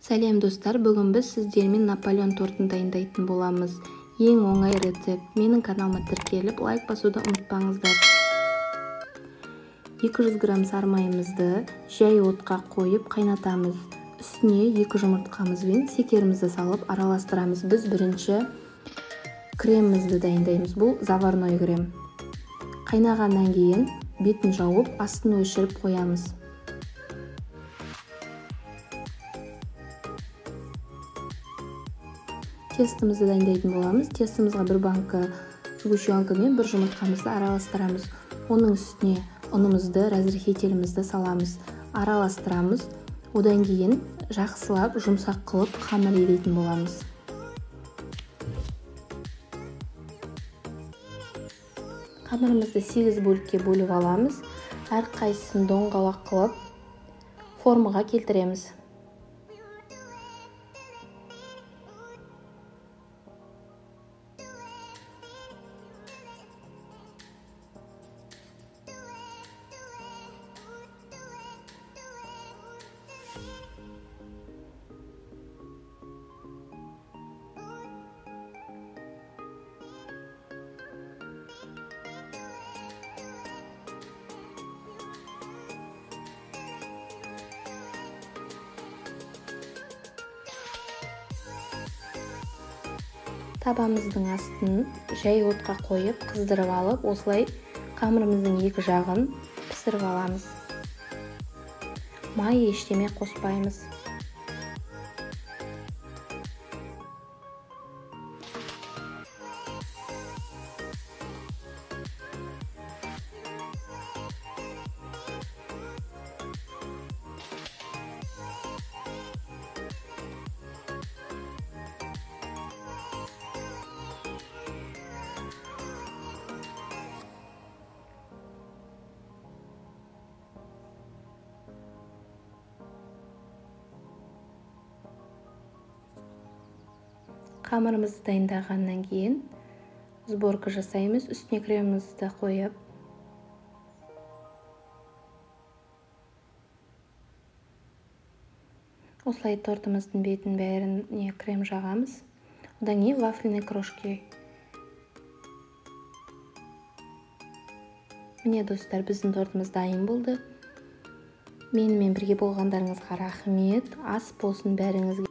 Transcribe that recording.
Сәлем достар, бүгін біз сіздермен Наполеон тортын дайындайтын боламыз. Ең оңай рецепт. Менің каналыма тіркеліп, лайк басуды ұмытпаңыздар. 200 грамм сармайымызды жай отқа қойып қайнатамыз. Үстіне 2 жұмыртқамыз бен секерімізді салып араластырамыз. Біз бірінші кремімізді дайындаймыз. Бұл заварной крем. Қайнағаннан кейін бетін жауып, астын өшіріп қоямыз. Тестімізді дайындайтын боламыз. Тестімізға бір банка сгущенка мен бір жұмыртқамызды араластырамыз. Оның үстіне ұнымызды, разрыхителімізді саламыз. Араластырамыз. Одан кейін жақсылап, жұмсақ қылып қамыр елейтін боламыз. Қамырымызды 8 бөлікке бөліп аламыз. Әрқайсысын доңғалақ қылып формаға келтіреміз. Табамыздың астын жай отқа қойып, қыздырып алып, осылай қамырымыздың екі жағын пісіріп аламыз. Май ештеме қоспаймыз. Қамырымызды дайындағаннан кейін сборка жасаймыз. Үстіне кремімізді қойып, осылай тортымыздың бетін бәріне крем жағамыз. Одан кейін вафельный крошки. Міне достар, біздің тортымыз дайын болды. Менімен бірге болғандарыңызға рахмет. Ас болсын бәріңізге.